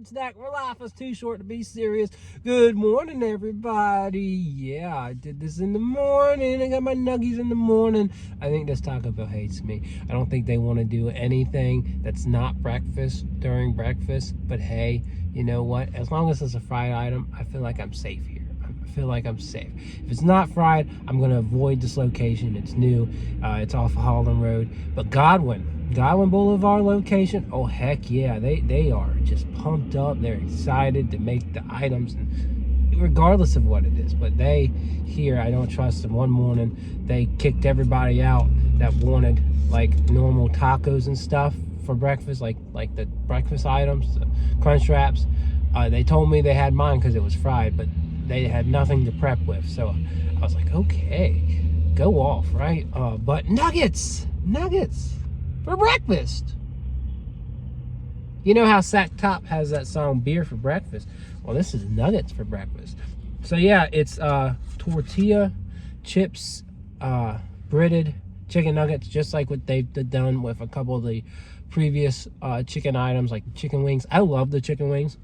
snack. Where life is too short to be serious. Good morning, everybody. Yeah, I did this in the morning. I got my nuggies in the morning. I think this Taco Bell hates me. I don't think they want to do anything that's not breakfast during breakfast. But hey, you know what? As long as it's a fried item, I feel like I'm safe here. I feel like I'm safe. If it's not fried, I'm going to avoid this location. It's new. It's off of Holland Road. But Godwin Boulevard location, oh heck yeah, they are just pumped up. They're excited to make the items, and regardless of what it is. But they here, I don't trust them. One morning they kicked everybody out that wanted like normal tacos and stuff for breakfast, like the breakfast items, the crunch wraps. They told me they had mine because it was fried, but they had nothing to prep with. So I was like, okay, go off, right? But nuggets for breakfast. You know how Sack Top has that song Beer for Breakfast? Well, this is nuggets for breakfast. So yeah, it's tortilla chips, breaded chicken nuggets, just like what they've done with a couple of the previous chicken items, like chicken wings. I love the chicken wings,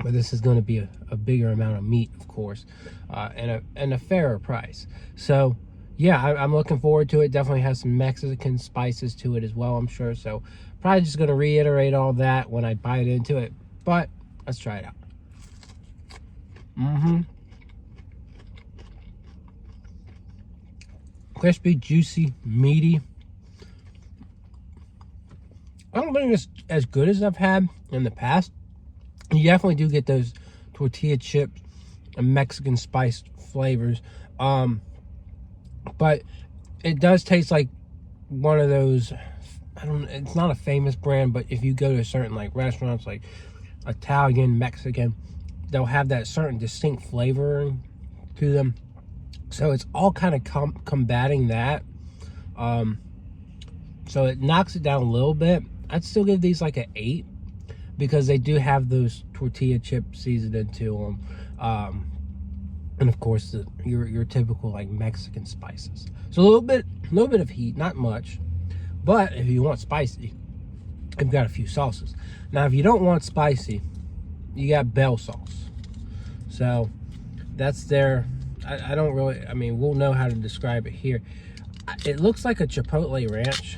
but this is going to be a bigger amount of meat, of course, and a fairer price. So yeah, I'm looking forward to it. Definitely has some Mexican spices to it as well, I'm sure. So probably just going to reiterate all that when I bite into it. But let's try it out. Crispy, juicy, meaty. I don't think it's as good as I've had in the past. You definitely do get those tortilla chips and Mexican spiced flavors. But it does taste like one of those, it's not a famous brand, but if you go to certain like restaurants like Italian, Mexican, they'll have that certain distinct flavor to them. So it's all kind of combating that. So it knocks it down a little bit. I'd still give these like an 8 because they do have those tortilla chip seasoned to them. And of course, your typical like Mexican spices. So a little bit of heat, not much. But if you want spicy, I've got a few sauces. Now, if you don't want spicy, you got Bell sauce. So that's their. I don't really. I mean, we'll know how to describe it here. It looks like a Chipotle ranch,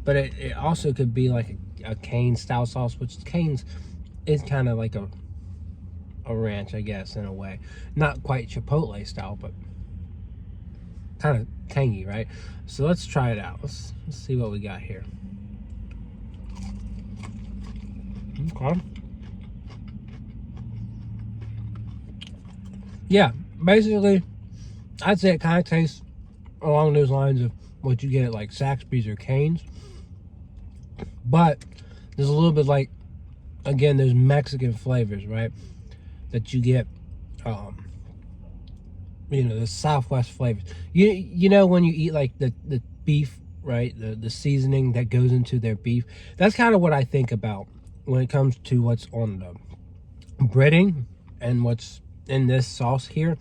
but it also could be like a Cane's style sauce, which Cane's is kind of like a ranch, I guess, in a way. Not quite Chipotle style, but kind of tangy, right? So let's try it out. Let's see what we got here. Okay. Yeah, basically, I'd say it kind of tastes along those lines of what you get at like Saxby's or Cane's. But there's a little bit like, again, those Mexican flavors, right? That you get, you know, the Southwest flavors. You know when you eat like the beef, right? The seasoning that goes into their beef. That's kind of what I think about when it comes to what's on the breading and what's in this sauce here.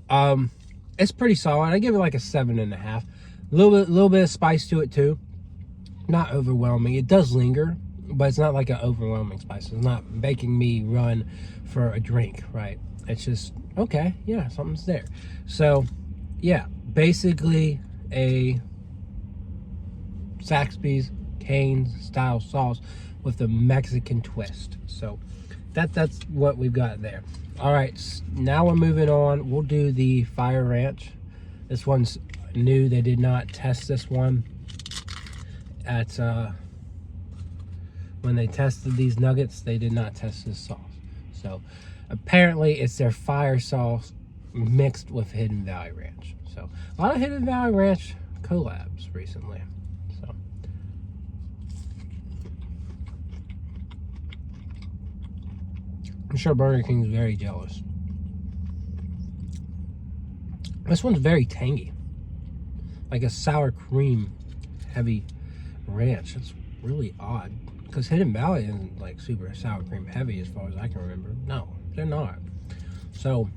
It's pretty solid. I give it like a 7.5. A little bit of spice to it too. Not overwhelming. It does linger, but it's not like an overwhelming spice. It's not making me run for a drink, right? It's just, okay, yeah, something's there. So, yeah, basically a Saxby's Cane's style sauce with a Mexican twist. So that's what we've got there. All right, now we're moving on. We'll do the Fire Ranch. This one's new. They did not test this one at when they tested these nuggets. They did not test this sauce. So apparently it's their fire sauce mixed with Hidden Valley Ranch. So a lot of Hidden Valley Ranch collabs recently. So I'm sure Burger King's very jealous. This one's very tangy, like a sour cream heavy ranch. It's really odd because Hidden Valley isn't like super sour cream heavy as far as I can remember. No, they're not. So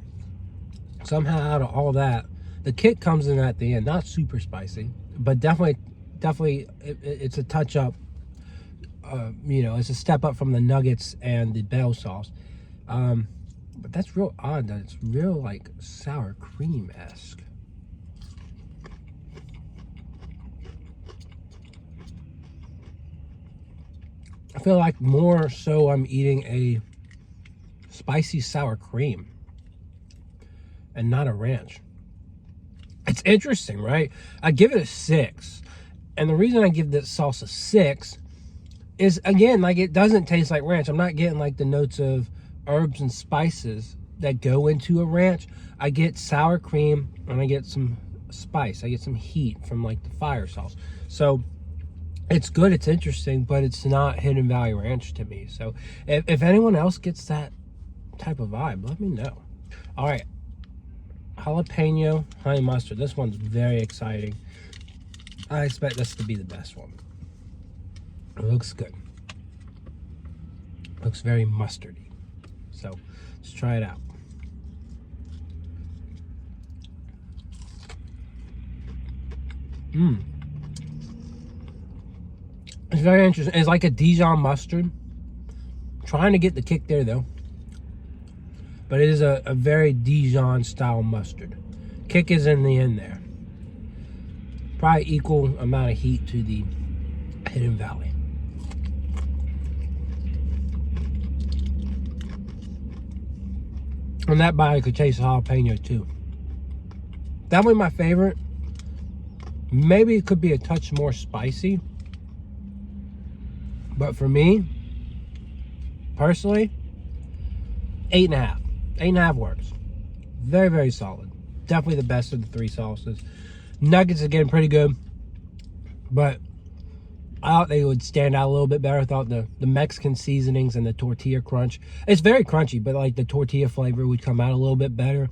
somehow out of all that, the kick comes in at the end. Not super spicy, but definitely it's a touch up you know, it's a step up from the nuggets and the bell sauce. But that's real odd that it's real like sour cream-esque. I feel like more so I'm eating a spicy sour cream and not a ranch. It's interesting, right? I give it a 6. And the reason I give this sauce a 6 is, again, like, it doesn't taste like ranch. I'm not getting like the notes of herbs and spices that go into a ranch. I get sour cream and I get some spice. I get some heat from like the fire sauce. So it's good, it's interesting, but it's not Hidden Valley Ranch to me. So if anyone else gets that type of vibe, let me know. All right, Jalapeno Honey Mustard. This one's very exciting. I expect this to be the best one. It looks good. Looks very mustardy. So let's try it out. It's very interesting. It's like a Dijon mustard. Trying to get the kick there though. But it is a very Dijon style mustard. Kick is in the end there. Probably equal amount of heat to the Hidden Valley. And that bite could taste jalapeno too. Definitely my favorite. Maybe it could be a touch more spicy. But for me, personally, 8.5. 8.5 works. Very, very solid. Definitely the best of the 3 sauces. Nuggets, again, pretty good. But I thought they would stand out a little bit better. I thought the Mexican seasonings and the tortilla crunch. It's very crunchy, but like the tortilla flavor would come out a little bit better.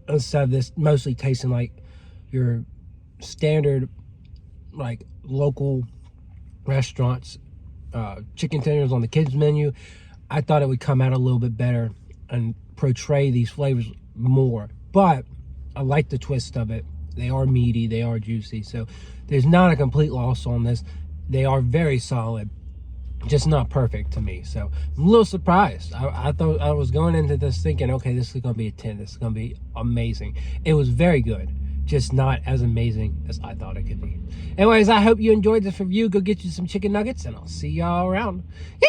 Instead of this mostly tasting like your standard, like, local restaurants chicken tenders on the kids menu. I thought it would come out a little bit better and portray these flavors more. But I like the twist of it. They are meaty, they are juicy, so there's not a complete loss on this. They are very solid, just not perfect to me. So I'm a little surprised. I thought I was going into this thinking, okay, this is going to be a 10. This is going to be amazing. It was very good, just not as amazing as I thought it could be. Anyways, I hope you enjoyed this review. Go get you some chicken nuggets, and I'll see y'all around. Yay!